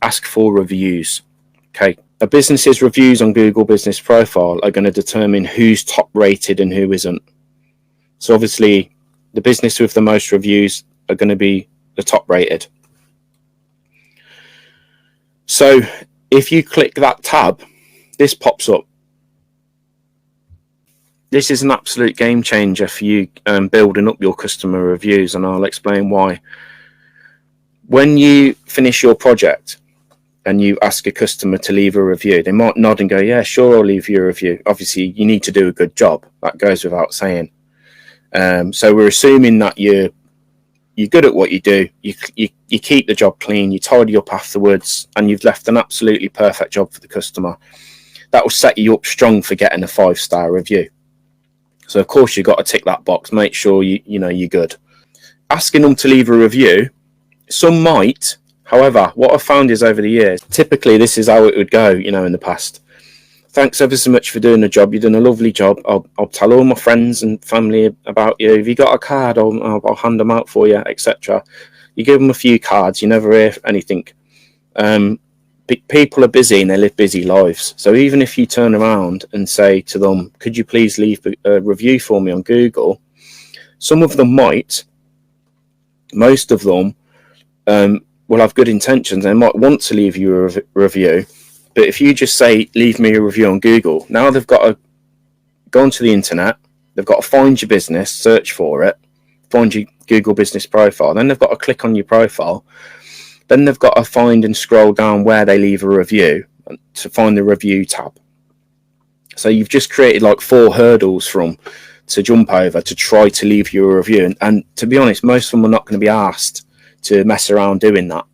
ask for reviews. Okay, a business's reviews on Google Business Profile are going to determine who's top rated and who isn't. So obviously the business with the most reviews are going to be the top rated. So if you click that tab, this pops up. This is an absolute game changer for you building up your customer reviews, and I'll explain why. When you finish your project and you ask a customer to leave a review, they might nod and go, yeah, sure, I'll leave you a review. Obviously, you need to do a good job. That goes without saying. So we're assuming that you're good at what you do. You keep the job clean, you tidy up afterwards, and you've left an absolutely perfect job for the customer. That will set you up strong for getting a 5-star review. So of course you've got to tick that box, make sure you're good. Asking them to leave a review, some might. However, what I've found is over the years, typically this is how it would go, in the past. Thanks ever so much for doing the job. You've done a lovely job. I'll tell all my friends and family about you. If you got a card, I'll hand them out for you, etc. You give them a few cards, you never hear anything. People are busy and they live busy lives. So even if you turn around and say to them, could you please leave a review for me on Google? Some of them might. Most of them will have good intentions. They might want to leave you a review. But if you just say, leave me a review on Google, now they've got to go onto the internet. They've got to find your business, search for it, find your Google Business Profile. Then they've got to click on your profile. Then they've got to find and scroll down where they leave a review to find the review tab. So you've just created like 4 hurdles for them to jump over to try to leave you a review. And to be honest, most of them are not going to be asked to mess around doing that,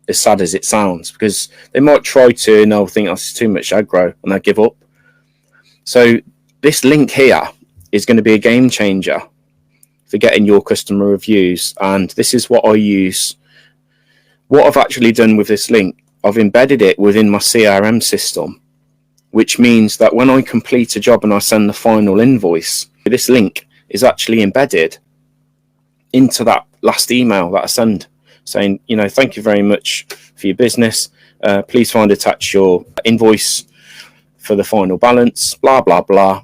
as sad as it sounds, because they might try to and they'll think, oh, this is too much aggro, and they'll give up. So this link here is going to be a game changer for getting your customer reviews. And this is what I use. What I've actually done with this link, I've embedded it within my CRM system, which means that when I complete a job and I send the final invoice, this link is actually embedded into that last email that I send, saying, thank you very much for your business. Please find attached your invoice for the final balance, blah, blah, blah.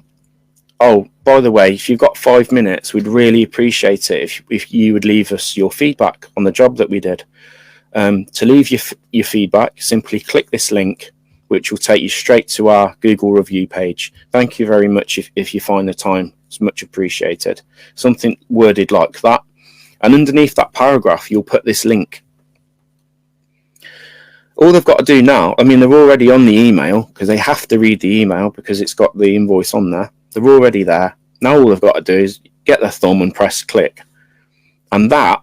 Oh, by the way, if you've got 5 minutes, we'd really appreciate it if you would leave us your feedback on the job that we did. To leave your feedback, simply click this link, which will take you straight to our Google review page. Thank you very much if you find the time. It's much appreciated. Something worded like that. And underneath that paragraph, you'll put this link. All they've got to do now, they're already on the email because they have to read the email because it's got the invoice on there. They're already there. Now all they've got to do is get their thumb and press click. And that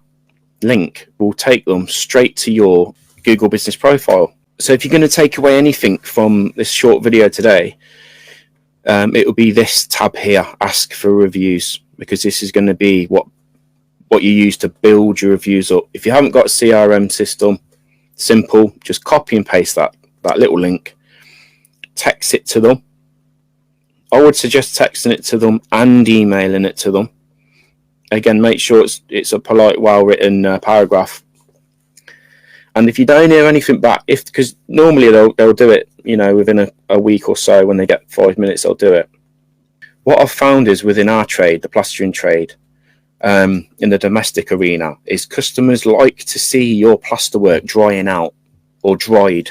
link will take them straight to your Google Business Profile. So if you're going to take away anything from this short video today, it will be this tab here, ask for reviews, because this is going to be what you use to build your reviews up. If you haven't got a CRM system, simple, just copy and paste that little link, text it to them. I would suggest texting it to them and emailing it to them. Again, make sure it's a polite, well-written paragraph. And if you don't hear anything back, because normally they'll do it, within a week or so, when they get 5 minutes, they'll do it. What I've found is within our trade, the plastering trade, in the domestic arena, is customers like to see your plasterwork drying out or dried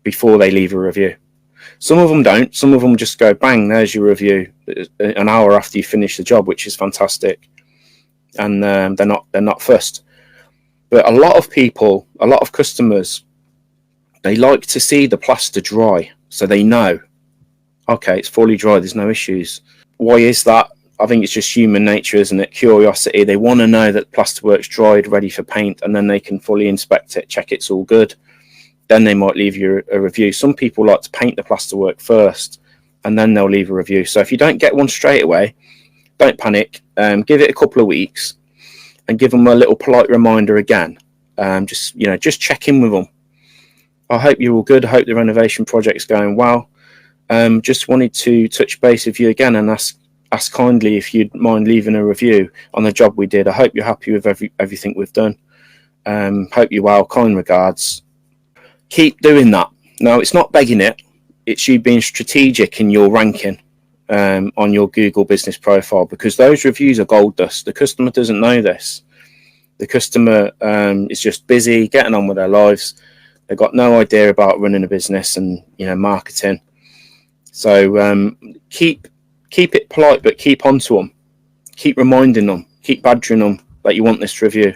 before they leave a review. Some of them don't. Some of them just go, bang, there's your review an hour after you finish the job, which is fantastic. And they're not fussed. But a lot of customers, they like to see the plaster dry, so they know, okay, it's fully dry, there's no issues. Why is that? I think it's just human nature, isn't it? Curiosity. They want to know that plasterwork's dried, ready for paint, and then they can fully inspect it, check it's all good. Then they might leave you a review. Some people like to paint the plasterwork first, and then they'll leave a review. So if you don't get one straight away, don't panic. Give it a couple of weeks and give them a little polite reminder again. Just check in with them. I hope you're all good. I hope the renovation project's going well. Just wanted to touch base with you again and ask kindly if you'd mind leaving a review on the job we did. I hope you're happy with everything we've done. Hope you're well. Kind regards. Keep doing that. Now, it's not begging it. It's you being strategic in your ranking on your Google business profile, because those reviews are gold dust. The customer doesn't know this. The customer is just busy getting on with their lives. They've got no idea about running a business and marketing. So keep it polite, but keep onto them. Keep reminding them. Keep badgering them that you want this review.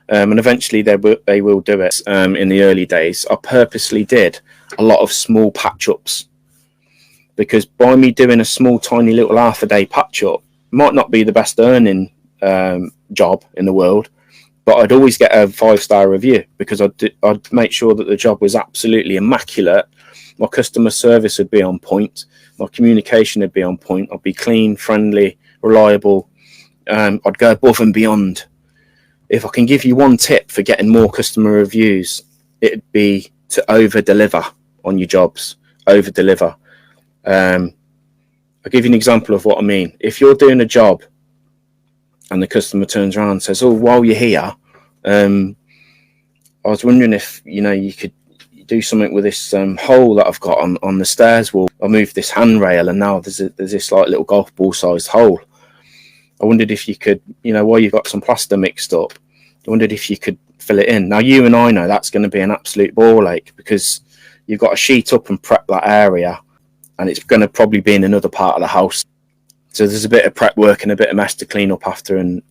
And eventually they will do it. In the early days, I purposely did a lot of small patch ups, because by me doing a small, tiny little half a day patch up, might not be the best earning job in the world, but I'd always get a 5-star review, because I'd make sure that the job was absolutely immaculate. My customer service would be on point. My communication would be on point. I'd be clean, friendly, reliable. I'd go above and beyond. If I can give you one tip for getting more customer reviews, it'd be to over-deliver on your jobs. Over-deliver. I'll give you an example of what I mean. If you're doing a job and the customer turns around and says, "Oh, while you're here, I was wondering if you could do something with this hole that I've got on the stairs wall. I moved this handrail and now there's this like little golf ball sized hole. I wondered if you could, while you've got some plaster mixed up, I wondered if you could fill it in." Now, you and I know that's going to be an absolute ball ache, because you've got to sheet up and prep that area, and it's going to probably be in another part of the house. So there's a bit of prep work and a bit of mess to clean up after. And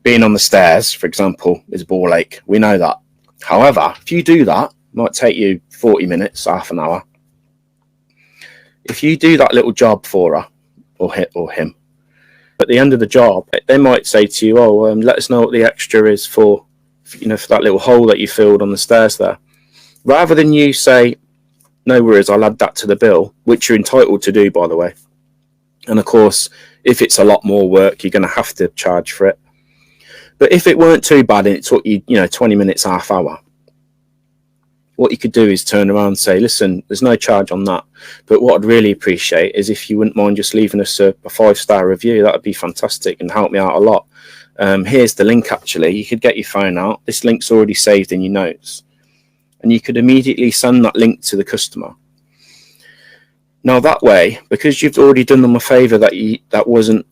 being on the stairs, for example, is a ball ache. We know that. However, if you do that, it might take you 40 minutes, half an hour. If you do that little job for her or him, at the end of the job, they might say to you, "Oh, let us know what the extra is for that little hole that you filled on the stairs there." Rather than you say, "No worries, I'll add that to the bill," which you're entitled to do, by the way. And of course, if it's a lot more work, you're going to have to charge for it. But if it weren't too bad and it took you, 20 minutes, half hour, what you could do is turn around and say, "Listen, there's no charge on that. But what I'd really appreciate is if you wouldn't mind just leaving us a 5-star review. That would be fantastic and help me out a lot. Here's the link, actually. You could get your phone out. This link's already saved in your notes." And you could immediately send that link to the customer. Now, that way, because you've already done them a favour that wasn't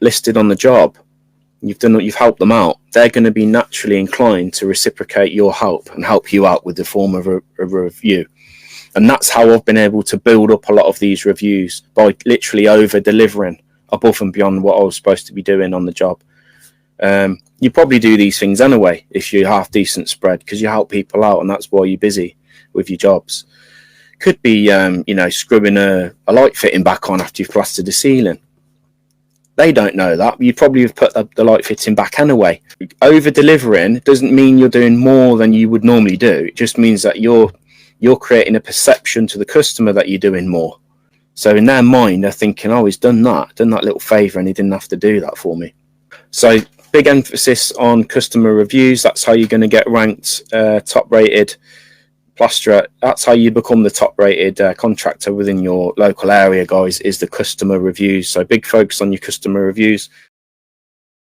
listed on the job, you've helped them out, they're going to be naturally inclined to reciprocate your help and help you out with the form of a review. And that's how I've been able to build up a lot of these reviews, by literally over delivering above and beyond what I was supposed to be doing on the job. You probably do these things anyway if you're half decent spread, because you help people out, and that's why you're busy with your jobs. Could be screwing a light fitting back on after you've plastered the ceiling. They don't know that. You probably have put the light fitting back anyway. Over delivering doesn't mean you're doing more than you would normally do. It just means that you're creating a perception to the customer that you're doing more. So in their mind, they're thinking, "Oh, he's done that little favour, and he didn't have to do that for me." So big emphasis on customer reviews. That's how you're going to get ranked top rated plasterer. That's how you become the top rated contractor within your local area, guys, is the customer reviews. So big focus on your customer reviews.